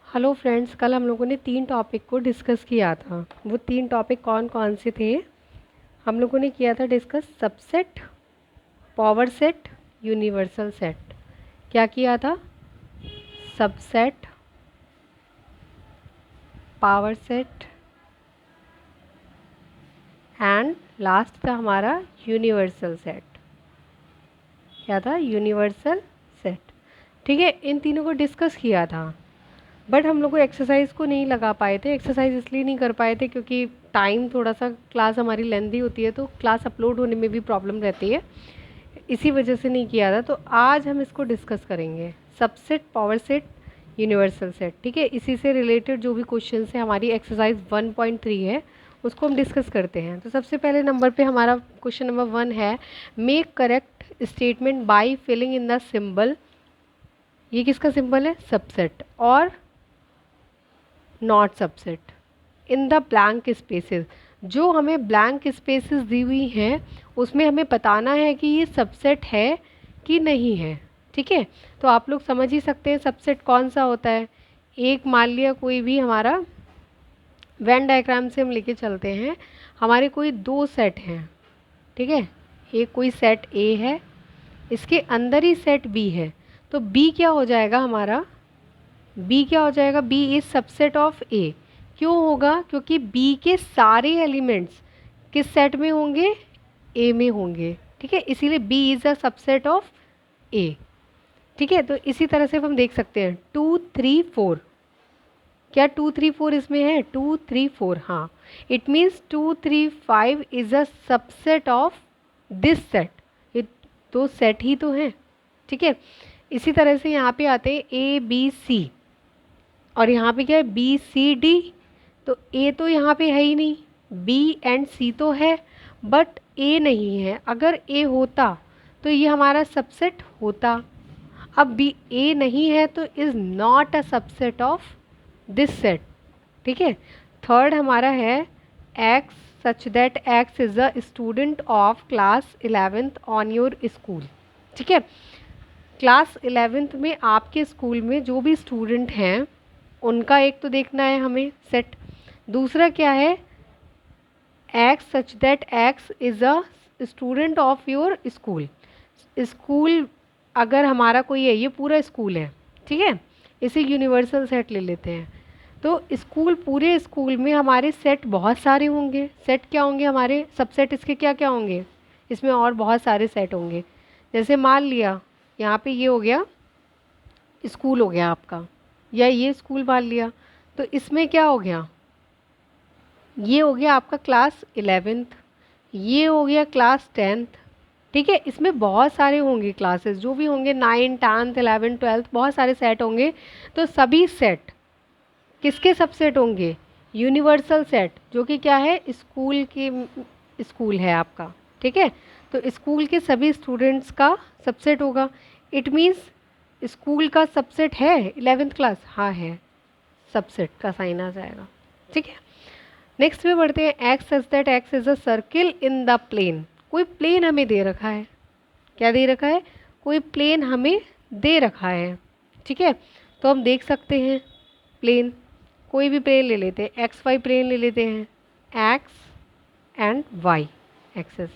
Hello friends, कल हम लोगों ने 3 टॉपिक को डिस्कस किया था। वो 3 टॉपिक कौन कौन से थे? हम लोगों ने किया था discuss subset, power set, universal set. क्या किया था? Subset, power set and last था हमारा यूनिवर्सल सेट। क्या था? Universal set. ठीक है, इन तीनों को डिस्कस किया था, बट हम लोग को एक्सरसाइज को नहीं लगा पाए थे। एक्सरसाइज इसलिए नहीं कर पाए थे क्योंकि टाइम थोड़ा सा, क्लास हमारी लेंथी होती है तो क्लास अपलोड होने में भी प्रॉब्लम रहती है, इसी वजह से नहीं किया था। तो आज हम इसको डिस्कस करेंगे, subset, power set, universal set. ठीक है, इसी से रिलेटेड जो भी क्वेश्चन है, हमारी एक्सरसाइज 1.3 है, उसको हम डिस्कस करते हैं। तो सबसे पहले नंबर पे हमारा क्वेश्चन नंबर 1 है, make correct statement by filling in the symbol. ये किसका सिंबल है? सबसेट। और not subset in the blank spaces. जो हमें ब्लैंक स्पेसेस दी हुई हैं उसमें हमें बताना है कि ये सबसेट है कि नहीं है। ठीक है, तो आप लोग समझ ही सकते हैं सबसेट कौन सा होता है। एक मान लिया कोई भी हमारा वेन डायग्राम से हम लेके चलते हैं, हमारे कोई 2 सेट हैं। ठीक है, एक कोई सेट ए है, इसके अंदर ही सेट बी है, तो बी क्या हो जाएगा हमारा? बी क्या हो जाएगा? बी इज सबसेट ऑफ ए। क्यों होगा? क्योंकि बी के सारे एलिमेंट्स किस सेट में होंगे? ए में होंगे। ठीक है, इसीलिए B is a subset of A. ठीक है, तो इसी तरह से हम देख सकते हैं 2 3 4। क्या 2 3 4 इसमें है? 2 3 4, हाँ। It means 2 3 5 is a subset of this set. ये 2 सेट ही तो हैं। ठीक है, इसी तरह से यहाँ पे आते हैं ए बी सी, और यहाँ पे क्या है? B C D. तो ए तो यहाँ पे है ही नहीं, बी एंड सी तो है, बट ए नहीं है। अगर ए होता तो ये हमारा सबसेट होता। अब बी ए नहीं है तो is not a subset of this set. ठीक है, थर्ड हमारा है X such that X is a student of class 11th on your school. ठीक है, क्लास 11th में आपके स्कूल में जो भी स्टूडेंट हैं उनका एक तो देखना है हमें सेट। दूसरा क्या है? X such that X is a student of your school. School अगर हमारा कोई है, ये पूरा स्कूल है। ठीक है, इसे यूनिवर्सल सेट ले लेते हैं। तो स्कूल, पूरे स्कूल में हमारे सेट बहुत सारे होंगे। सेट क्या होंगे हमारे? सबसेट इसके क्या क्या होंगे? इसमें और बहुत सारे सेट होंगे। जैसे मान लिया यहाँ पे ये हो गया, स्कूल हो गया आपका, या ये स्कूल मान लिया, तो इसमें क्या हो गया? ये हो गया आपका क्लास 11th, ये हो गया क्लास 10th। ठीक है, इसमें बहुत सारे होंगे क्लासेस, जो भी होंगे 9 10th 11 12th, बहुत सारे सेट होंगे। तो सभी सेट किसके सबसेट होंगे? यूनिवर्सल सेट, जो कि क्या है? स्कूल की, स्कूल है आपका। ठीक है, तो स्कूल के सभी स्टूडेंट्स का सबसेट होगा। इट मीन्स स्कूल का सबसेट है 11th क्लास, हाँ है, सबसेट का साइन आ जाएगा। ठीक है, नेक्स्ट में बढ़ते हैं। X such that X is a circle in the plane. कोई प्लेन हमें दे रखा है। क्या दे रखा है? कोई प्लेन हमें दे रखा है। ठीक है, तो हम देख सकते हैं प्लेन, कोई भी प्लेन ले लेते हैं, एक्स वाई प्लेन ले लेते हैं, X and Y axes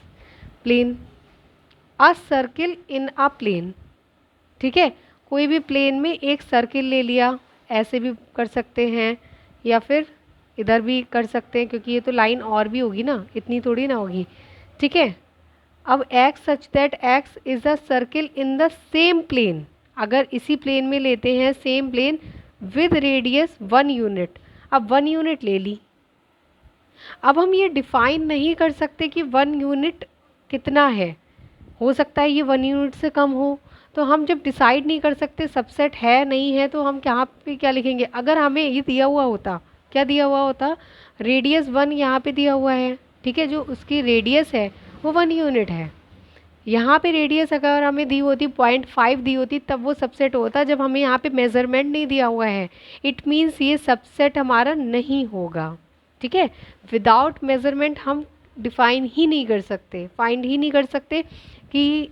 plane, a circle in a plane. ठीक है, कोई भी प्लेन में एक सर्किल ले लिया, ऐसे भी कर सकते हैं या फिर इधर भी कर सकते हैं, क्योंकि ये तो लाइन और भी होगी ना, इतनी थोड़ी ना होगी। ठीक है, अब X such that X is a circle in the same plane. अगर इसी प्लेन में लेते हैं, same plane with radius 1 unit. अब 1 यूनिट ले ली। अब हम ये डिफाइन नहीं कर सकते कि 1 यूनिट कितना है, हो सकता है ये 1 यूनिट से कम हो। तो हम जब डिसाइड नहीं कर सकते सबसेट है नहीं है, तो हम यहाँ पे क्या लिखेंगे? अगर हमें ये दिया हुआ होता, क्या दिया हुआ होता? रेडियस 1 यहाँ पे दिया हुआ है। ठीक है, जो उसकी रेडियस है वो 1 यूनिट है। यहाँ पे रेडियस अगर हमें दी होती 0.5 दी होती, तब वो सबसेट होता। जब हमें यहाँ पे मेज़रमेंट नहीं दिया हुआ है, इट मीन्स ये सबसेट हमारा नहीं होगा। ठीक है, विदाउट मेज़रमेंट हम डिफाइन ही नहीं कर सकते, फाइंड ही नहीं कर सकते कि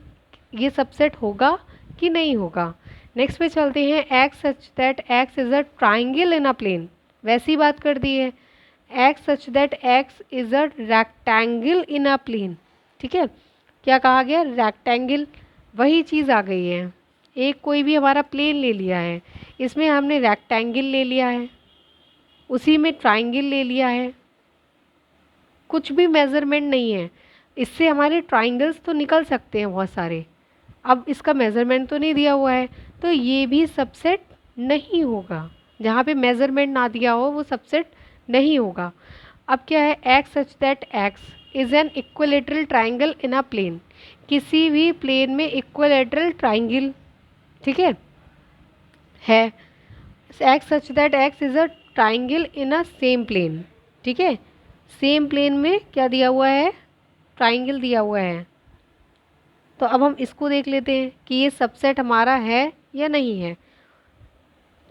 ये सबसेट होगा कि नहीं होगा। नेक्स्ट पे चलते हैं, X such that X is a triangle in a plane, वैसी बात कर दी है। X such that X is a rectangle in a plane, ठीक है, क्या कहा गया, रेक्टेंगल, वही चीज़ आ गई है। एक कोई भी हमारा प्लेन ले लिया है, इसमें हमने रेक्टेंगल ले लिया है, उसी में ट्राइंगल ले लिया है, कुछ भी मेज़रमेंट नहीं है, इससे हमारे ट्राइंगल्स तो निकल सकते हैं बहुत सारे, अब इसका मेज़रमेंट तो नहीं दिया हुआ है, तो ये भी सबसेट नहीं होगा, जहाँ पे मेज़रमेंट ना दिया हो वो सबसेट नहीं होगा। अब क्या है, X such that X is an equilateral triangle in a plane, किसी भी प्लेन में इक्विलेटरल ट्राइंगल, ठीक है, X such that X is a triangle in a same plane, ठीक है, सेम प्लेन में क्या दिया हुआ है, ट्राइंगल दिया हुआ है। तो अब हम इसको देख लेते हैं कि ये सबसेट हमारा है या नहीं है।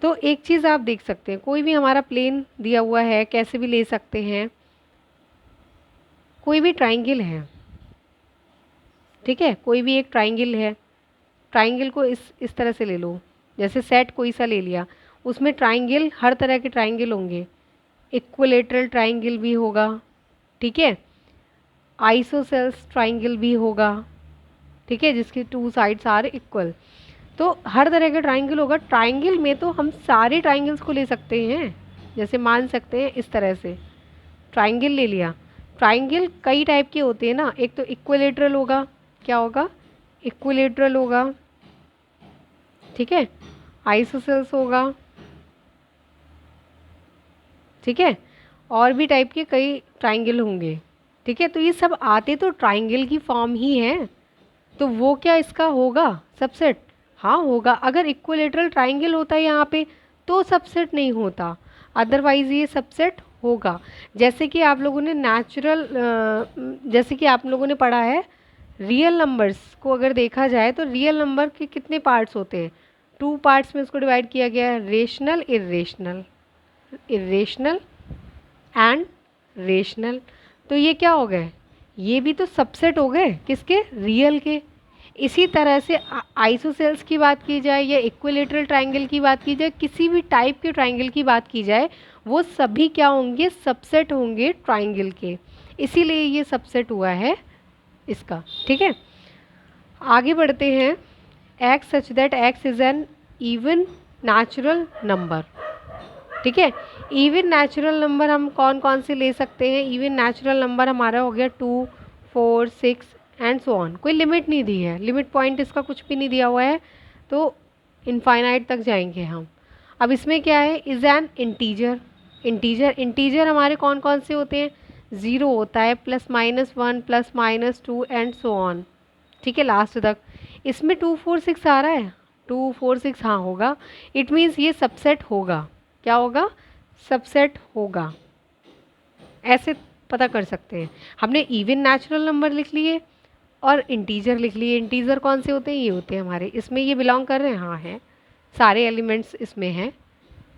तो एक चीज़ आप देख सकते हैं, कोई भी हमारा प्लेन दिया हुआ है, कैसे भी ले सकते हैं, कोई भी ट्राइंगल है, ठीक है, कोई भी एक ट्राइंगल है, ट्राइंगल को इस तरह से ले लो, जैसे सेट कोई सा ले लिया, उसमें ट्राइंगल, हर तरह के ट्राइंगल होंगे, इक्विलेटरल ट्राइंगल भी होगा, ठीक है, आइसोसेल्स ट्राइंगल भी होगा, ठीक है, जिसकी टू साइड्स आर इक्वल, तो हर तरह का ट्राइंगल होगा। ट्राइंगल में तो हम सारे ट्राइंगल्स को ले सकते हैं, जैसे मान सकते हैं इस तरह से ट्राइंगल ले लिया, ट्राइंगल कई टाइप के होते हैं ना, एक तो इक्विलेटरल होगा, क्या होगा, इक्विलेटरल होगा, ठीक है, आइसोसेल्स होगा, ठीक है, और भी टाइप के कई ट्राइंगल होंगे, ठीक है, तो ये सब आते तो ट्राइंगल की फॉर्म ही है, तो वो क्या इसका होगा सबसेट, हाँ होगा। अगर इक्विलेटरल ट्राइंगल होता है यहाँ पे तो सबसेट नहीं होता, अदरवाइज ये सबसेट होगा। जैसे कि आप लोगों ने जैसे कि आप लोगों ने पढ़ा है, रियल नंबर्स को अगर देखा जाए तो रियल नंबर के कितने पार्ट्स होते हैं, टू पार्ट्स में इसको डिवाइड किया गया है, rational irrational, irrational and rational. तो ये क्या हो गए, ये भी तो सबसेट हो गए किसके, रियल के। इसी तरह से आइसोसेल्स की बात की जाए या इक्विलेटरल ट्राइंगल की बात की जाए, किसी भी टाइप के ट्राइंगल की बात की जाए, वो सभी क्या होंगे, सबसेट होंगे ट्राइंगल के, इसीलिए ये सबसेट हुआ है इसका, ठीक है। आगे बढ़ते हैं, X such that X is N even natural number, ठीक है, इवन नेचुरल नंबर हम कौन कौन से ले सकते हैं, इवन नेचुरल नंबर हमारा हो गया 2, 4, 6 एंड सो ऑन, कोई लिमिट नहीं दी है, लिमिट पॉइंट इसका कुछ भी नहीं दिया हुआ है, तो इनफाइनाइट तक जाएंगे हम। अब इसमें क्या है, is an integer, integer, integer हमारे कौन कौन से होते हैं, ज़ीरो होता है, +-1 +-2 एंड सो ऑन, ठीक है, लास्ट तक। इसमें 2, 4, 6 आ रहा है, 2, 4, 6 हाँ होगा, इट मीन्स ये सबसेट होगा, क्या होगा, सबसेट होगा, ऐसे पता कर सकते हैं। हमने इवन नेचुरल नंबर लिख लिए और इंटीजर लिख लिए, इंटीजर कौन से होते हैं, ये होते हैं हमारे, इसमें ये बिलोंग कर रहे हैं, हाँ हैं, सारे एलिमेंट्स इसमें हैं,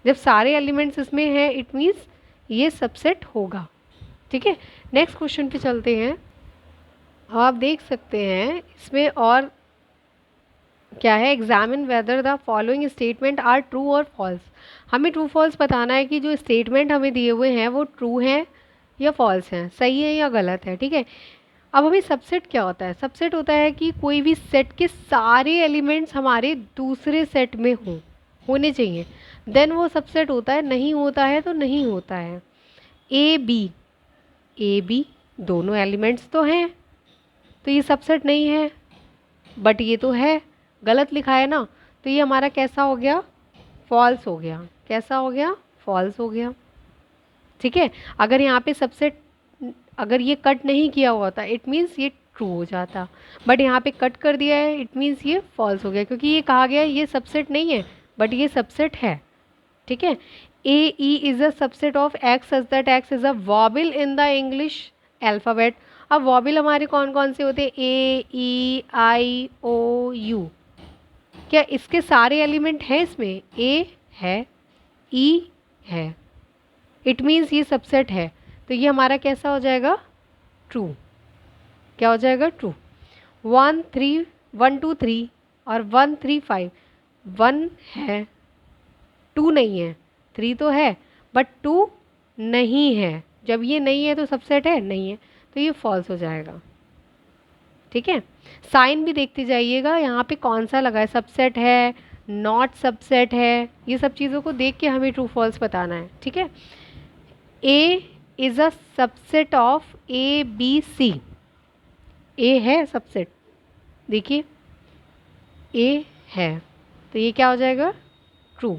जब सारे एलिमेंट्स इसमें हैं इट मीन्स ये सबसेट होगा, ठीक है। नेक्स्ट क्वेश्चन पे चलते हैं। अब आप देख सकते हैं इसमें और क्या है, examine whether the following statement are true और फॉल्स, हमें ट्रू फॉल्स बताना है कि जो स्टेटमेंट हमें दिए हुए हैं वो ट्रू हैं या फॉल्स हैं, सही है या गलत है, ठीक है। अब हमें सबसेट क्या होता है, सबसेट होता है कि कोई भी सेट के सारे एलिमेंट्स हमारे दूसरे सेट में होने चाहिए, देन वो सबसेट होता है, नहीं होता है तो नहीं होता है। ए बी दोनों एलिमेंट्स तो हैं, तो ये सबसेट नहीं है, बट ये तो है, गलत लिखा है ना, तो ये हमारा कैसा हो गया, फॉल्स हो गया, कैसा हो गया, फॉल्स हो गया, ठीक है। अगर यहाँ पे सबसेट, अगर ये कट नहीं किया हुआ था इट मीन्स ये ट्रू हो जाता, बट यहाँ पे कट कर दिया है इट मीन्स ये फॉल्स हो गया, क्योंकि ये कहा गया है ये सबसेट नहीं है बट ये सबसेट है, ठीक है। A E is a subset of X such that X is a vowel in the English alphabet. अब वॉबल हमारे कौन कौन से होते हैं, ए ई आई ओ यू, क्या इसके सारे एलिमेंट हैं इसमें, ए है, ई है, इट मीन्स ये सबसेट है, तो ये हमारा कैसा हो जाएगा, ट्रू, क्या हो जाएगा, ट्रू। 1 2 3 और 1 3 5 1 है, 2 नहीं है, 3 तो है बट 2 नहीं है। जब ये नहीं है तो सबसेट है, नहीं है, तो ये फॉल्स हो जाएगा। ठीक है, साइन भी देखते जाइएगा यहाँ पे कौन सा लगा है, सबसेट है, नॉट सबसेट है, ये सब चीज़ों को देख के हमें ट्रू फॉल्स बताना है। ठीक है, A is a subset of A B C. A है सबसेट, देखिए ए है, तो ये क्या हो जाएगा, true.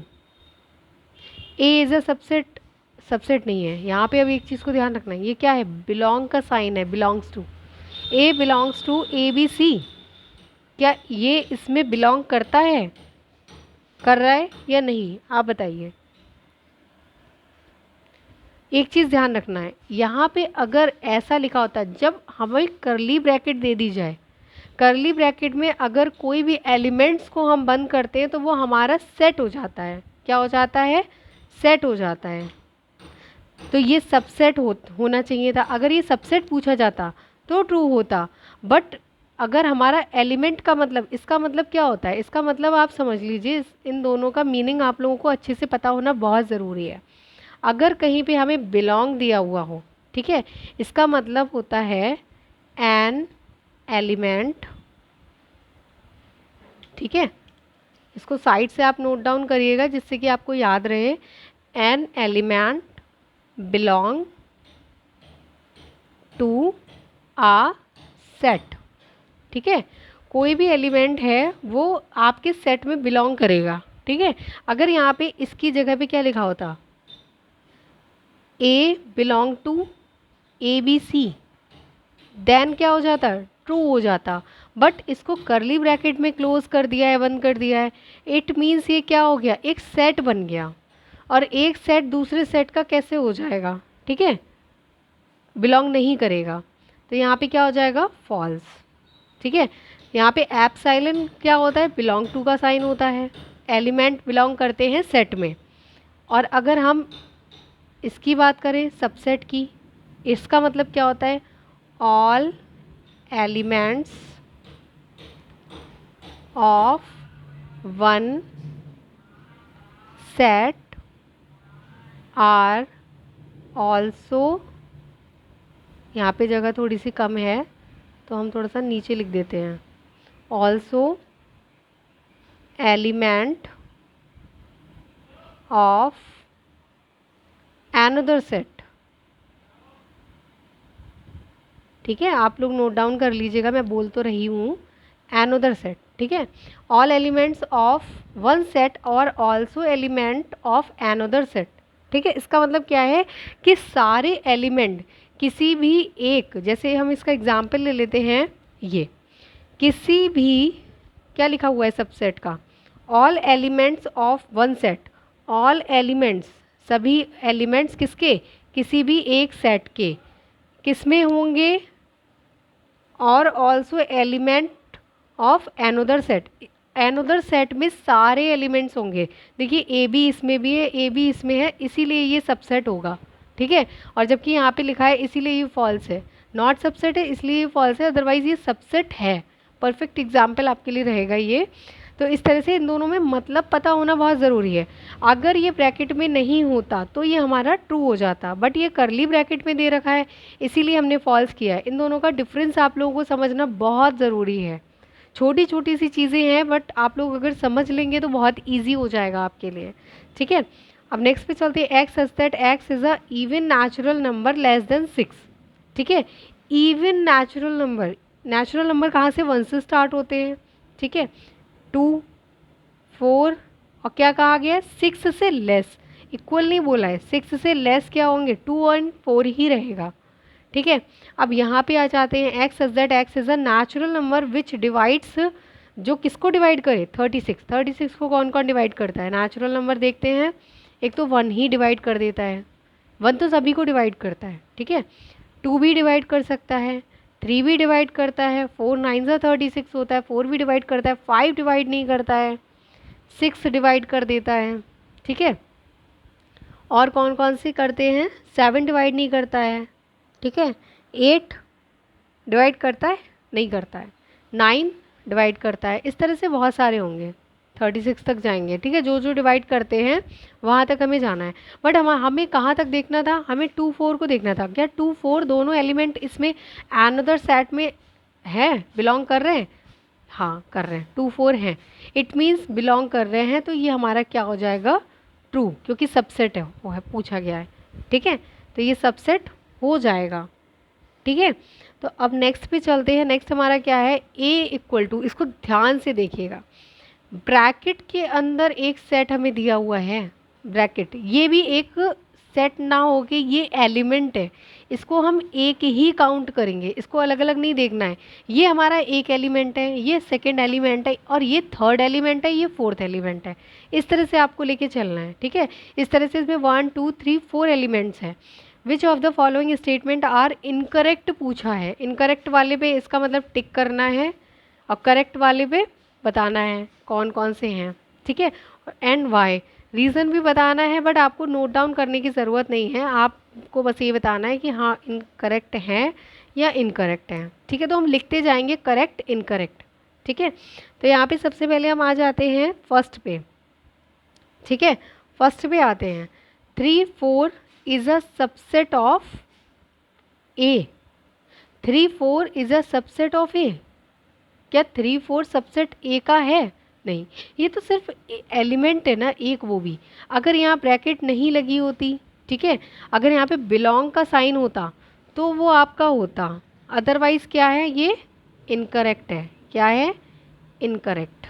A is a subset, subset नहीं है यहाँ पे। अब एक चीज़ को ध्यान रखना है, ये क्या है, बिलोंग का साइन है, belongs to. A belongs to A B C, क्या ये इसमें बिलोंग करता है, कर रहा है या नहीं, आप बताइए। एक चीज़ ध्यान रखना है, यहाँ पे अगर ऐसा लिखा होता है, जब हमें करली ब्रैकेट दे दी जाए, करली ब्रैकेट में अगर कोई भी एलिमेंट्स को हम बंद करते हैं तो वो हमारा सेट हो जाता है। क्या हो जाता है, सेट हो जाता है। तो ये सबसेट होना चाहिए था। अगर ये सबसेट पूछा जाता तो ट्रू होता, बट अगर हमारा एलिमेंट का मतलब, इसका मतलब क्या होता है, इसका मतलब आप समझ लीजिए, इन दोनों का मीनिंग आप लोगों को अच्छे से पता होना बहुत ज़रूरी है। अगर कहीं पे हमें बिलोंग दिया हुआ हो, ठीक है, इसका मतलब होता है एन एलिमेंट। ठीक है, इसको साइड से आप नोट डाउन करिएगा जिससे कि आपको याद रहे, an element belong to a set. ठीक है, कोई भी एलिमेंट है वो आपके सेट में बिलोंग करेगा। ठीक है, अगर यहाँ पे इसकी जगह पे क्या लिखा होता, A belong to A B C, then क्या हो जाता, ट्रू हो जाता। बट इसको करली ब्रैकेट में क्लोज कर दिया है, बंद कर दिया है, इट मीन्स ये क्या हो गया, एक सेट बन गया। और एक सेट दूसरे सेट का कैसे हो जाएगा, ठीक है, बिलोंग नहीं करेगा, तो यहाँ पे क्या हो जाएगा, फॉल्स। ठीक है, यहाँ पे एप्सिलॉन क्या होता है, बिलोंग टू का साइन होता है, एलिमेंट बिलोंग करते हैं सेट में। और अगर हम इसकी बात करें सबसेट की, इसका मतलब क्या होता है, all elements of one set are also, यहाँ पे जगह थोड़ी सी कम है तो हम थोड़ा सा नीचे लिख देते हैं, also element of another set. ठीक है, आप लोग नोट डाउन कर लीजिएगा, मैं बोल तो रही हूँ, एनदर सेट। ठीक है, all elements of one set और also element of another set. ठीक है, इसका मतलब क्या है कि सारे एलिमेंट किसी भी एक, जैसे हम इसका एग्जाम्पल ले लेते हैं, ये किसी भी, क्या लिखा हुआ है सबसेट का, all elements of one set, all elements, सभी एलिमेंट्स किसके, किसी भी एक सेट के, किस में होंगे, और also element of another set, another set में सारे एलिमेंट्स होंगे। देखिए ए बी इसमें भी है, ए बी इसमें है, इसीलिए ये सबसेट होगा। ठीक है, और जबकि यहाँ पे लिखा है इसीलिए ये फॉल्स है, नॉट सबसेट है इसलिए ये फॉल्स है, अदरवाइज़ ये सबसेट है। परफेक्ट एग्जाम्पल आपके लिए रहेगा ये। तो इस तरह से इन दोनों में मतलब पता होना बहुत ज़रूरी है। अगर ये ब्रैकेट में नहीं होता तो ये हमारा ट्रू हो जाता, बट ये करली ब्रैकेट में दे रखा है इसीलिए हमने फॉल्स किया है। इन दोनों का डिफरेंस आप लोगों को समझना बहुत ज़रूरी है। छोटी छोटी सी चीज़ें हैं बट आप लोग अगर समझ लेंगे तो बहुत ईजी हो जाएगा आपके लिए। ठीक है, अब नेक्स्ट पे चलते हैं, X such that X is a even natural number less than 6। ठीक है, इवन नेचुरल नंबर कहाँ से, 1 से स्टार्ट होते हैं। ठीक है, 2, 4 और क्या कहा गया है, 6 से लेस, इक्वल नहीं बोला है, 6 से लेस क्या होंगे, 2 और 4 ही रहेगा। ठीक है, अब यहाँ पे आ जाते हैं, X such that X is a natural number which divides, जो किसको डिवाइड करे, 36। 36 को कौन कौन डिवाइड करता है, नेचुरल नंबर देखते हैं, एक तो 1 ही डिवाइड कर देता है, 1 तो सभी को डिवाइड करता है। ठीक है, 2 भी डिवाइड कर सकता है, 3 भी डिवाइड करता है, 4 9 सा 36 होता है, 4 भी डिवाइड करता है, 5 डिवाइड नहीं करता है, 6 डिवाइड कर देता है। ठीक है, और कौन कौन से करते हैं, 7 डिवाइड नहीं करता है। ठीक है, 8 डिवाइड करता है, नहीं करता है, 9 डिवाइड करता है, इस तरह से बहुत सारे होंगे। 36 तक जाएंगे, ठीक है, जो जो डिवाइड करते हैं वहाँ तक हमें जाना है। बट हमें कहाँ तक देखना था, हमें 2 4 को देखना था। क्या 2 4 दोनों एलिमेंट इसमें अनदर सेट में है, बिलोंग कर रहे हैं? हाँ कर रहे हैं, 2 4 हैं, इट मीन्स बिलोंग कर रहे हैं, तो ये हमारा क्या हो जाएगा, ट्रू, क्योंकि सबसेट है, वो है पूछा गया है, ठीक है, तो ये सबसेट हो जाएगा, ठीक है। तो अब नेक्स्ट पे चलते हैं। नेक्स्ट हमारा क्या है, a इक्वल टू, इसको ध्यान से देखिएगा, ब्रैकेट के अंदर एक सेट हमें दिया हुआ है, ब्रैकेट, ये भी एक सेट ना हो के ये एलिमेंट है, इसको हम एक ही काउंट करेंगे, इसको अलग अलग नहीं देखना है। ये हमारा एक एलिमेंट है, ये सेकंड एलिमेंट है, और ये थर्ड एलिमेंट है, ये फोर्थ एलिमेंट है। इस तरह से आपको लेके चलना है, ठीक है। इस तरह से इसमें 1 2 3 4 एलिमेंट्स हैं। Which of the following statement are incorrect पूछा है। इनकरेक्ट वाले पे इसका मतलब टिक करना है, और करेक्ट वाले पे बताना है कौन कौन से हैं, ठीक है, एंड वाई, रीज़न भी बताना है, बट आपको नोट डाउन करने की ज़रूरत नहीं है, आपको बस ये बताना है कि हाँ इनकरेक्ट हैं या इनकरेक्ट हैं, ठीक है। तो हम लिखते जाएंगे करेक्ट इनकरेक्ट, ठीक है। तो यहाँ पे सबसे पहले हम आ जाते हैं फर्स्ट पे, ठीक है, फर्स्ट पे आते हैं। 3 4 is a subset of A. 3 4 is a subset of A. क्या 3 4 सबसेट ए का है? नहीं, ये तो सिर्फ एलिमेंट है ना एक, वो भी अगर यहाँ ब्रैकेट नहीं लगी होती, ठीक है, अगर यहाँ पे बिलोंग का साइन होता तो वो आपका होता, अदरवाइज क्या है, ये इनकरेक्ट है। क्या है? इनकरेक्ट।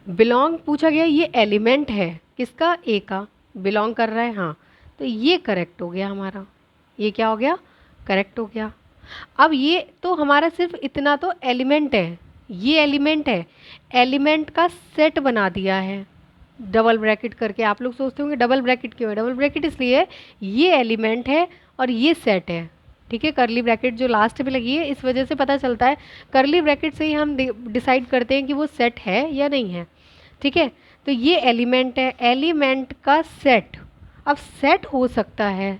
बिलोंग पूछा गया, ये एलिमेंट है किसका, ए का, बिलोंग कर रहा है, हाँ, तो ये करेक्ट हो गया हमारा, ये क्या हो गया, करेक्ट हो गया। अब ये तो हमारा सिर्फ इतना तो एलिमेंट है, ये एलिमेंट है, एलिमेंट का सेट बना दिया है डबल ब्रैकेट करके। आप लोग सोचते होंगे डबल ब्रैकेट क्यों है, डबल ब्रैकेट इसलिए है, ये एलिमेंट है और ये सेट है, ठीक है। करली ब्रैकेट जो लास्ट में लगी है, इस वजह से पता चलता है, करली ब्रैकेट से ही हम डिसाइड करते हैं कि वो सेट है या नहीं है, ठीक है। तो ये एलिमेंट है, एलिमेंट का सेट, अब सेट हो सकता है,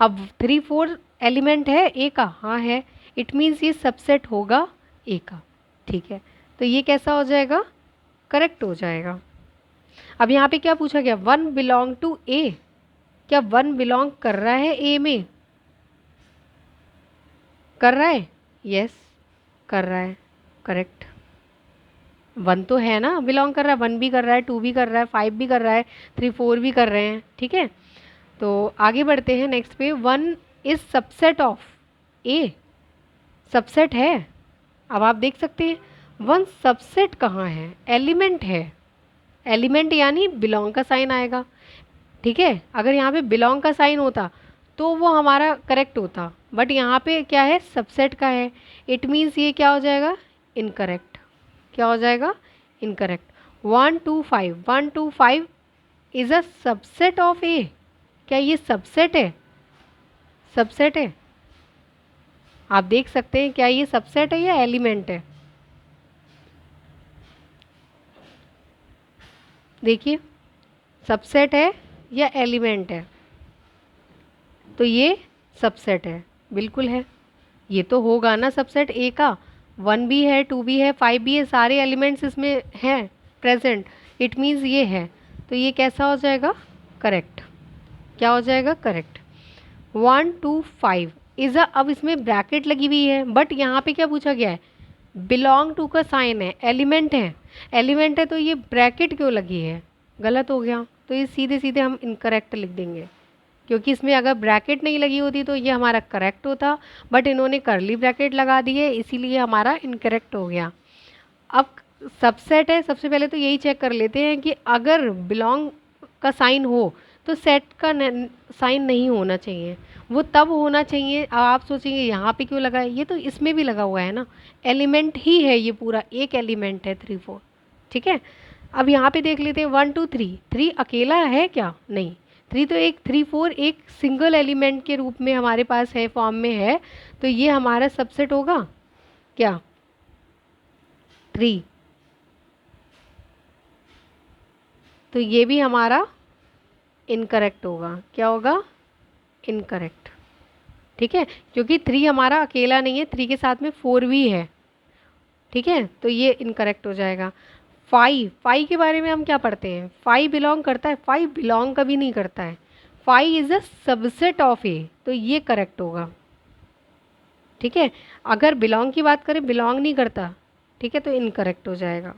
अब 3 4 एलिमेंट है ए का, हाँ है, इट मीन्स ये सबसेट होगा ए का, ठीक है। तो ये कैसा हो जाएगा, करेक्ट हो जाएगा। अब यहाँ पे क्या पूछा गया, 1 बिलोंग टू ए, क्या 1 बिलोंग कर रहा है ए में, कर रहा है, यस कर रहा है, करेक्ट। 1 तो है ना, बिलोंग कर रहा है, 1 भी कर रहा है, 2 भी कर रहा है, 5 भी कर रहा है, 3 4 भी कर रहे हैं, ठीक है। तो आगे बढ़ते हैं नेक्स्ट पे, 1 is subset of A, subset है। अब आप देख सकते हैं 1 सबसेट कहाँ है, एलिमेंट है, एलिमेंट यानी बिलोंग का साइन आएगा, ठीक है। अगर यहाँ पे बिलोंग का साइन होता तो वो हमारा करेक्ट होता, बट यहाँ पे क्या है, सबसेट का है, इट मीन्स ये क्या हो जाएगा, इनकरेक्ट। क्या हो जाएगा, incorrect. 1 2 5, 1 2 5 is a subset of A, क्या ये सबसेट है, सबसेट है। आप देख सकते हैं क्या ये सबसेट है या एलिमेंट है, देखिए सबसेट है या एलिमेंट है, तो ये सबसेट है, बिल्कुल है, ये तो होगा ना सबसेट ए का, 1 भी है, 2 भी है, 5 भी है, सारे एलिमेंट्स इसमें हैं प्रेजेंट, इट मीन्स ये है, तो ये कैसा हो जाएगा, करेक्ट। क्या हो जाएगा, करेक्ट। 1 2 5 इज़ अ, अब इसमें ब्रैकेट लगी हुई है, बट यहाँ पे क्या पूछा गया है, बिलोंग टू का साइन है, एलिमेंट है, एलिमेंट है, तो ये ब्रैकेट क्यों लगी है, गलत हो गया, तो ये सीधे सीधे हम इनकरेक्ट लिख देंगे, क्योंकि इसमें अगर ब्रैकेट नहीं लगी होती तो ये हमारा करेक्ट होता, बट इन्होंने करली ब्रैकेट लगा दी है, इसीलिए हमारा इनकरेक्ट हो गया। अब सबसेट है, सबसे पहले तो यही चेक कर लेते हैं कि अगर बिलोंग का साइन हो तो सेट का साइन नहीं होना चाहिए, वो तब होना चाहिए। अब आप सोचेंगे यहाँ पे क्यों लगा है, ये तो इसमें भी लगा हुआ है ना, एलिमेंट ही है ये पूरा, एक एलिमेंट है 3 4, ठीक है। अब यहाँ पे देख लेते हैं 1 2 3, 3 अकेला है क्या, नहीं, 3 तो एक 3 4 एक सिंगल एलिमेंट के रूप में हमारे पास है, फॉर्म में है, तो ये हमारा सबसेट होगा क्या, 3, तो ये भी हमारा इनकरेक्ट होगा, क्या होगा, इनकरेक्ट, ठीक है, क्योंकि 3 हमारा अकेला नहीं है, 3 के साथ में 4 भी है, ठीक है, तो ये इनकरेक्ट हो जाएगा। फाई के बारे में हम क्या पढ़ते हैं, फाई बिलोंग करता है, फाई बिलोंग कभी नहीं करता है, phi is a subset of A, तो ये करेक्ट होगा। ठीक है, अगर बिलोंग की बात करें बिलोंग नहीं करता, ठीक है, तो इनकरेक्ट हो जाएगा।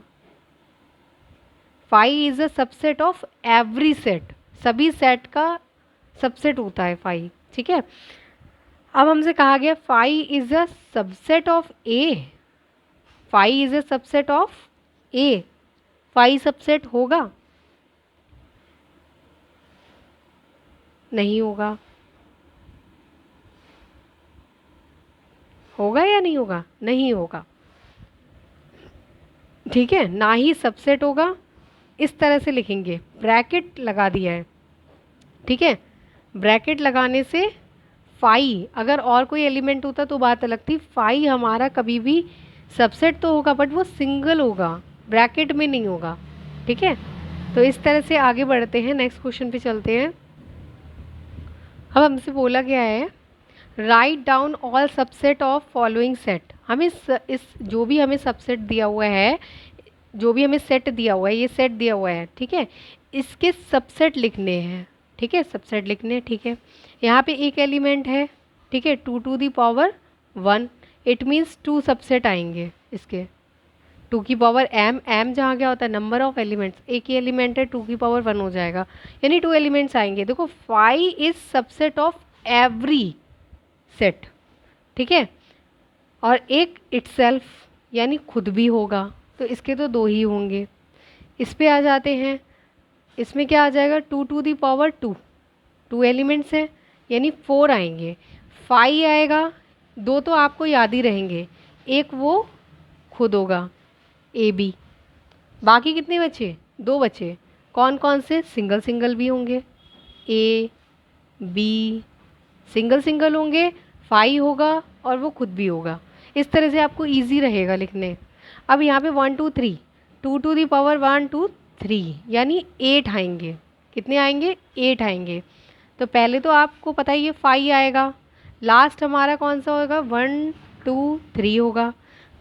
Phi is a subset of every set, सभी सेट का सबसेट होता है फाई। ठीक है, अब हमसे कहा गया phi is a subset of A, phi is a subset of A, phi subset होगा, नहीं होगा, होगा या नहीं होगा, नहीं होगा। ठीक है, ना ही सबसेट होगा, इस तरह से लिखेंगे, ब्रैकेट लगा दिया है। ठीक है, ब्रैकेट लगाने से फाई, अगर और कोई एलिमेंट होता तो बात अलग थी, फाई हमारा कभी भी सबसेट तो होगा बट वो सिंगल होगा, ब्रैकेट में नहीं होगा। ठीक है, तो इस तरह से आगे बढ़ते हैं, नेक्स्ट क्वेश्चन पे चलते हैं। अब हमसे बोला गया है write down all subset of following set, हमें इस जो भी हमें सबसेट दिया हुआ है, जो भी हमें सेट दिया हुआ है, ये सेट दिया हुआ है, ठीक है, इसके सबसेट लिखने हैं। ठीक है, सबसेट लिखने हैं। ठीक है, यहाँ पे एक एलिमेंट है, ठीक है, 2⁻1, इट मीन्स 2 सबसेट आएंगे इसके, 2m जहाँ क्या होता है नंबर ऑफ एलिमेंट्स, एक ही एलिमेंट है 2⁻1 हो जाएगा, यानी 2 एलिमेंट्स आएंगे। देखो phi is subset of every set, ठीक है, और एक इटसेल्फ यानी खुद भी होगा, तो इसके तो 2 ही होंगे। इस पे आ जाते हैं, इसमें क्या आ जाएगा 2⁻2, 2 एलिमेंट्स हैं यानी 4 आएंगे, 5 आएगा, 2 तो आपको याद ही रहेंगे, एक वो खुद होगा ए बी, बाकी कितने बचे, 2 बचे, कौन कौन से, सिंगल सिंगल भी होंगे, ए बी सिंगल सिंगल होंगे, 5 होगा और वो खुद भी होगा। इस तरह से आपको इजी रहेगा लिखने। अब यहाँ पे 1 2 3, 2⁻1 2 3 यानी 8 आएंगे, कितने आएंगे, 8 आएंगे। तो पहले तो आपको पता ही है 5 आएगा, लास्ट हमारा कौन सा होगा 1 2 3 होगा,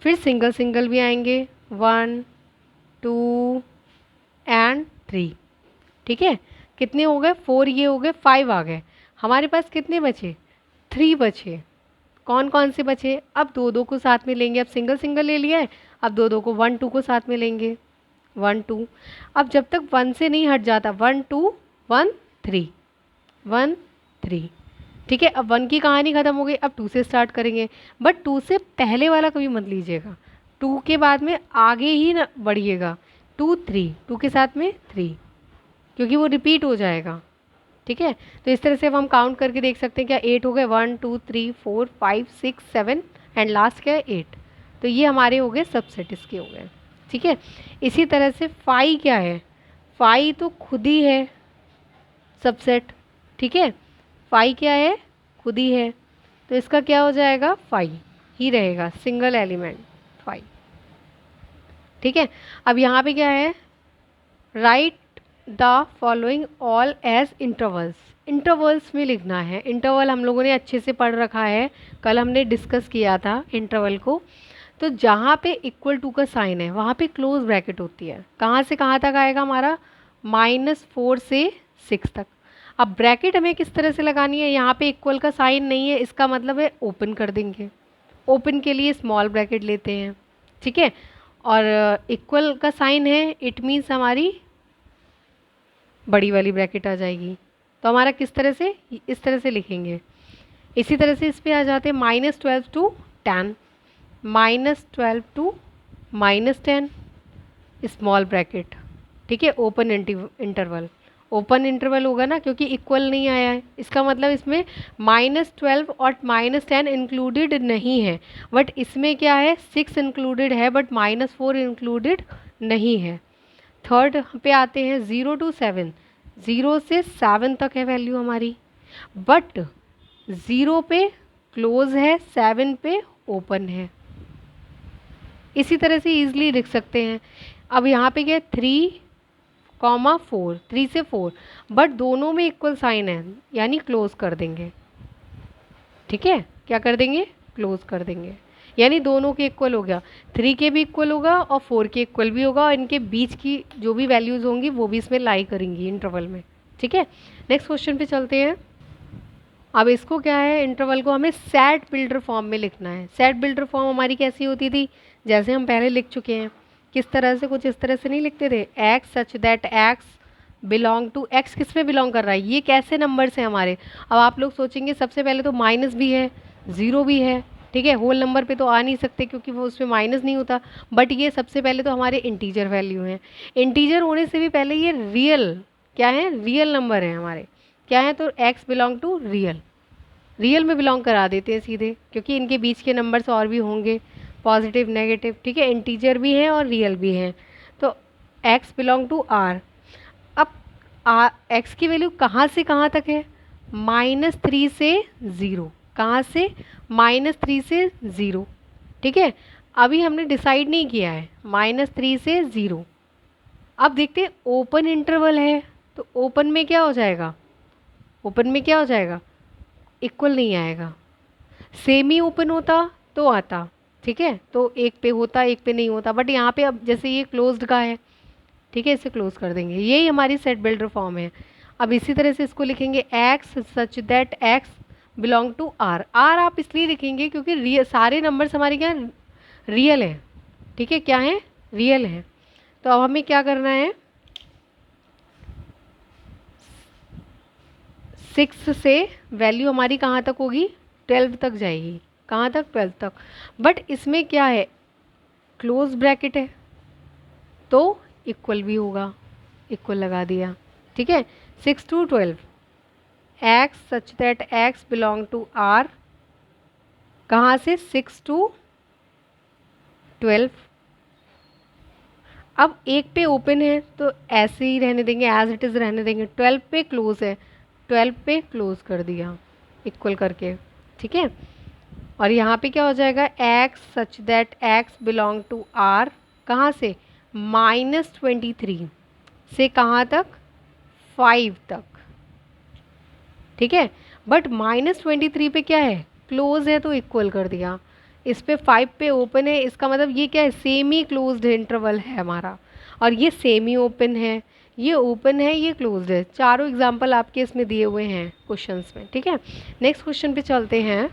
फिर सिंगल सिंगल भी आएंगे 1 2 एंड 3। ठीक है, कितने हो गए, 4 ये हो गए, 5 आ गए, हमारे पास कितने बचे, 3 बचे। कौन कौन से बचे, अब 2 2 को साथ में लेंगे, अब सिंगल सिंगल ले लिया है, अब 2 2 को 1 2 को साथ में लेंगे, 1 2, अब जब तक 1 से नहीं हट जाता 1 2 1 3 1 3। ठीक है, अब 1 की कहानी ख़त्म हो गई, अब 2 से स्टार्ट करेंगे, बट 2 से पहले वाला कभी मत लीजिएगा, 2 के बाद में आगे ही न बढ़िएगा, 2 3, 2 के साथ में 3, क्योंकि वो रिपीट हो जाएगा। ठीक है, तो इस तरह से अब हम काउंट करके देख सकते हैं, क्या 8 हो गए, 1 2 3 4 5 6 7 एंड लास्ट क्या है 8, तो ये हमारे हो गए सबसेट, इसके हो गए। ठीक है, इसी तरह से फाई क्या है, फाई तो खुद ही है सबसेट। ठीक है, फाई क्या है, खुद ही है, तो इसका क्या हो जाएगा, फाई ही रहेगा, सिंगल एलिमेंट फाई। ठीक है, अब यहाँ पे क्या है, write the following all as intervals, intervals में लिखना है। इंटरवल हम लोगों ने अच्छे से पढ़ रखा है, कल हमने डिस्कस किया था इंटरवल को। तो जहाँ पे =2 का साइन है वहाँ पे क्लोज ब्रैकेट होती है, कहाँ से कहाँ तक आएगा हमारा, -4 से 6 तक। अब ब्रैकेट हमें किस तरह से लगानी है, यहाँ पे इक्वल का साइन नहीं है, इसका मतलब है ओपन कर देंगे, ओपन के लिए स्मॉल ब्रैकेट लेते हैं। ठीक है, और इक्वल का साइन है, इट मीन्स हमारी बड़ी वाली ब्रैकेट आ जाएगी, तो हमारा किस तरह से, इस तरह से लिखेंगे। इसी तरह से इस पे आ जाते हैं -12 to 10, -12 to -10 स्मॉल ब्रैकेट। ठीक है, ओपन इंटरवल, ओपन इंटरवल होगा ना, क्योंकि इक्वल नहीं आया है, इसका मतलब इसमें -12 और -10 इंक्लूडेड नहीं है, बट इसमें क्या है 6 इंक्लूडेड है, बट -4 इंक्लूडेड नहीं है। थर्ड पे आते हैं 0 to 7, 0 से 7 तक है वैल्यू हमारी, बट 0 पे क्लोज है, 7 पे ओपन है। इसी तरह से ईजिली लिख सकते हैं। अब यहाँ पे क्या 3,4, 3 से 4, बट दोनों में इक्वल साइन है, यानी क्लोज कर देंगे। ठीक है, क्या कर देंगे, क्लोज कर देंगे, यानी दोनों के इक्वल हो गया, 3 के भी इक्वल होगा और 4 के इक्वल भी होगा, और इनके बीच की जो भी वैल्यूज़ होंगी वो भी इसमें लाई करेंगी इंटरवल में। ठीक है, नेक्स्ट क्वेश्चन पे चलते हैं। अब इसको क्या है, इंटरवल को हमें सेट बिल्डर फॉर्म में लिखना है। सेट बिल्डर फॉर्म हमारी कैसी होती थी, जैसे हम पहले लिख चुके हैं। किस तरह से, कुछ इस तरह से नहीं लिखते थे, X such that X belong to, X किस में बिलोंग कर रहा है, ये कैसे नंबर्स हैं हमारे। अब आप लोग सोचेंगे सबसे पहले तो माइनस भी है, ज़ीरो भी है, ठीक है, होल नंबर पे तो आ नहीं सकते क्योंकि वो उसमें माइनस नहीं होता, बट ये सबसे पहले तो हमारे इंटीजर वैल्यू हैं। इंटीजर होने से भी पहले ये रियल क्या है, रियल नंबर है हमारे, क्या है, तो X belong to real, real में बिलोंग करा देते हैं सीधे, क्योंकि इनके बीच के नंबर्स और भी होंगे, पॉजिटिव नेगेटिव, ठीक है, इंटीजर भी हैं और रियल भी हैं। तो एक्स बिलोंग टू आर। अब एक्स की वैल्यू कहाँ से कहाँ तक है, -3 से 0, कहाँ से, -3 से 0, ठीक है। अभी हमने डिसाइड नहीं किया है, -3 से 0। अब देखते हैं, ओपन इंटरवल है तो ओपन में क्या हो जाएगा, ओपन में क्या हो जाएगा, इक्वल नहीं आएगा। सेमी ओपन होता तो आता, ठीक है, तो एक पे होता एक पे नहीं होता, बट यहाँ पे अब जैसे ये क्लोज्ड का है, ठीक है, इसे क्लोज कर देंगे, यही हमारी सेट बिल्डर फॉर्म है। अब इसी तरह से इसको लिखेंगे X such that X belong to R. R आप इसलिए लिखेंगे क्योंकि रियल, सारे नंबर्स हमारे क्या रियल हैं, ठीक है, क्या है, रियल है। तो अब हमें क्या करना है, 6 से वैल्यू हमारी कहाँ तक होगी, 12 तक जाएगी, कहाँ तक, 12 तक। बट इसमें क्या है, क्लोज ब्रैकेट है तो इक्वल भी होगा, इक्वल लगा दिया, ठीक है। 6 to 12, X such that X belong to R, कहाँ से, 6 to 12। अब एक पे ओपन है तो ऐसे ही रहने देंगे, एज इट इज़ रहने देंगे। 12 पे क्लोज है, 12 पे क्लोज कर दिया इक्वल करके, ठीक है। और यहाँ पे क्या हो जाएगा, X such that X belong to R, कहाँ से, -23 से कहाँ तक, 5 तक, ठीक है। बट -23 पे क्या है, क्लोज है तो इक्वल कर दिया। इस पे 5 पे ओपन है, इसका मतलब ये क्या है, सेमी क्लोज्ड इंटरवल है हमारा, और ये सेमी ओपन है, ये ओपन है, ये क्लोज्ड है। चारों एग्जांपल आपके इसमें दिए हुए हैं क्वेश्चंस में, ठीक है। नेक्स्ट क्वेश्चन पे चलते हैं।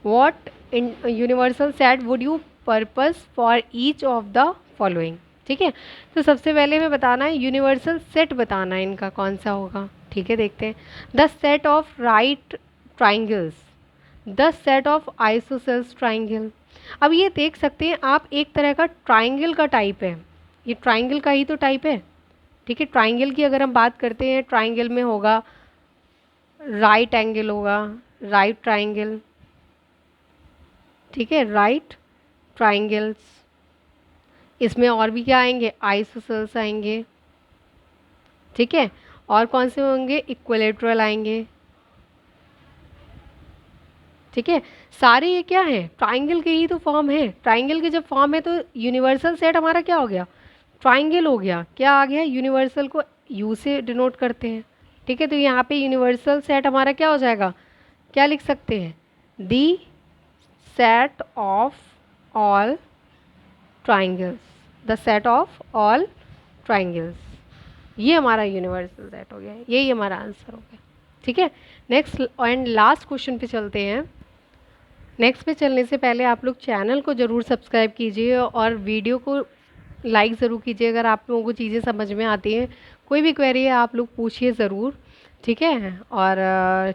What in universal set would you purpose for each of the following, ठीक है। तो सबसे पहले हमें बताना है, यूनिवर्सल सेट बताना है इनका कौन सा होगा, ठीक है, देखते हैं। The set of right triangles, the set of isosceles triangle. अब ये देख सकते हैं आप, एक तरह का ट्राइंगल का टाइप है, ये ट्राइंगल का ही तो टाइप है, ठीक है। ट्राइंगल की अगर हम बात करते हैं, ट्राइंगल में होगा राइट एंगल, होगा राइट ट्राइंगल, ठीक है, राइट ट्राइंगल्स। इसमें और भी क्या आएंगे, आइसोसेल्स आएंगे, ठीक है। और कौन से होंगे, इक्विलेटरल आएंगे, ठीक है। सारे ये क्या है, ट्राइंगल के ही तो फॉर्म है। ट्राइंगल के जब फॉर्म है तो यूनिवर्सल सेट हमारा क्या हो गया, ट्राइंगल हो गया। क्या आ गया, यूनिवर्सल को यू से डिनोट करते हैं, ठीक है। तो यहाँ पे यूनिवर्सल सेट हमारा क्या हो जाएगा, क्या लिख सकते हैं, the set of all triangles, the set of all triangles, ये हमारा यूनिवर्सल सेट हो गया, यही हमारा आंसर हो गया, ठीक है। नेक्स्ट एंड लास्ट क्वेश्चन पे चलते हैं। नेक्स्ट पे चलने से पहले आप लोग चैनल को ज़रूर सब्सक्राइब कीजिए और वीडियो को लाइक ज़रूर कीजिए अगर आप लोगों को चीज़ें समझ में आती हैं। कोई भी क्वेरी है आप लोग पूछिए ज़रूर, ठीक है। और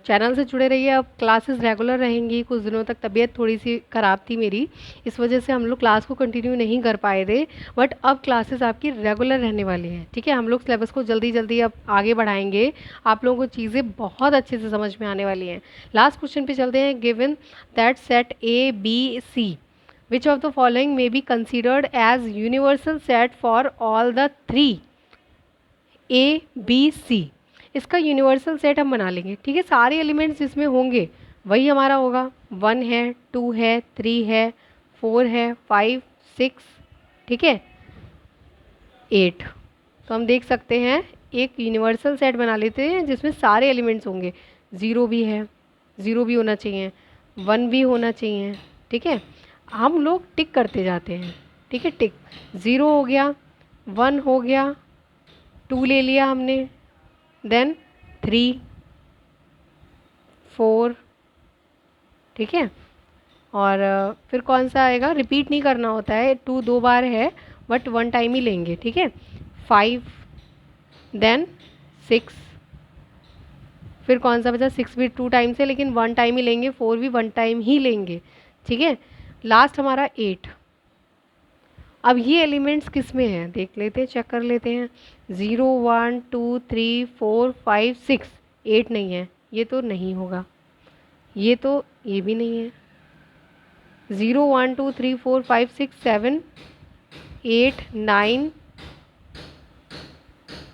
चैनल से जुड़े रहिए। अब क्लासेस रेगुलर रहेंगी। कुछ दिनों तक तबीयत थोड़ी सी ख़राब थी मेरी, इस वजह से हम लोग क्लास को कंटिन्यू नहीं कर पाए थे, बट अब क्लासेस आपकी रेगुलर रहने वाली हैं, ठीक है। हम लोग सिलेबस को जल्दी जल्दी अब आगे बढ़ाएंगे, आप लोगों को चीज़ें बहुत अच्छे से समझ में आने वाली हैं। लास्ट क्वेश्चन पे चलते हैं। Given that set A B C which of the following may be considered as universal set for all the three A B C। इसका यूनिवर्सल सेट हम बना लेंगे, ठीक है। सारे एलिमेंट्स जिसमें होंगे वही हमारा होगा। 1 है, 2 है, 3 है, 4 है, 5 6, ठीक है, 8। तो हम देख सकते हैं एक यूनिवर्सल सेट बना लेते हैं जिसमें सारे एलिमेंट्स होंगे। 0 भी है, 0 भी होना चाहिए, 1 भी होना चाहिए, ठीक है। हम लोग टिक करते जाते हैं, ठीक है। टिक, 0 हो गया, 1 हो गया, 2 ले लिया हमने, देन 3, 4, ठीक है। और फिर कौन सा आएगा, रिपीट नहीं करना होता है, 2 2 बार है बट 1 टाइम ही लेंगे, ठीक है। 5, देन 6, फिर कौन सा बचा, 6 भी 2 टाइम्स है लेकिन 1 टाइम ही लेंगे, 4 भी 1 टाइम ही लेंगे, ठीक है। लास्ट हमारा 8। अब ये एलिमेंट्स किस में हैं देख लेते हैं, चेक कर लेते हैं। 0 1 2 3 4 5 6, 8 नहीं है, ये तो नहीं होगा, ये भी नहीं है। 0 1 2 3 4 5 6 7 8 9,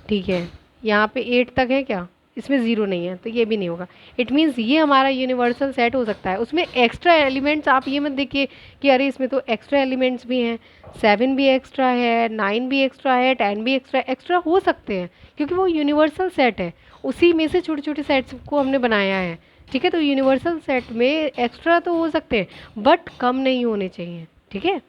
ठीक है। यहाँ पे 8 तक है क्या, इसमें 0 नहीं है तो ये भी नहीं होगा। इट मीन्स ये हमारा यूनिवर्सल सेट हो सकता है। उसमें एक्स्ट्रा एलिमेंट्स आप ये मत देखिए कि अरे इसमें तो एक्स्ट्रा एलिमेंट्स भी हैं, 7 भी एक्स्ट्रा है, 9 भी एक्स्ट्रा है, 10 भी एक्स्ट्रा हो सकते हैं, क्योंकि वो यूनिवर्सल सेट है, उसी में से छोटे छोटे सेट्स को हमने बनाया है, ठीक है। तो यूनिवर्सल सेट में एक्स्ट्रा तो हो सकते हैं बट कम नहीं होने चाहिए, ठीक है।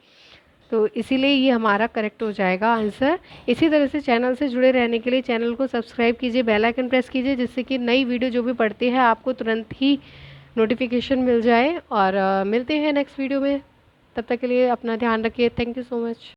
तो इसीलिए ये हमारा करेक्ट हो जाएगा आंसर। इसी तरह से चैनल से जुड़े रहने के लिए चैनल को सब्सक्राइब कीजिए, बेल आइकन प्रेस कीजिए, जिससे कि नई वीडियो जो भी पड़ती है आपको तुरंत ही नोटिफिकेशन मिल जाए। और मिलते हैं नेक्स्ट वीडियो में, तब तक के लिए अपना ध्यान रखिए। Thank you so much.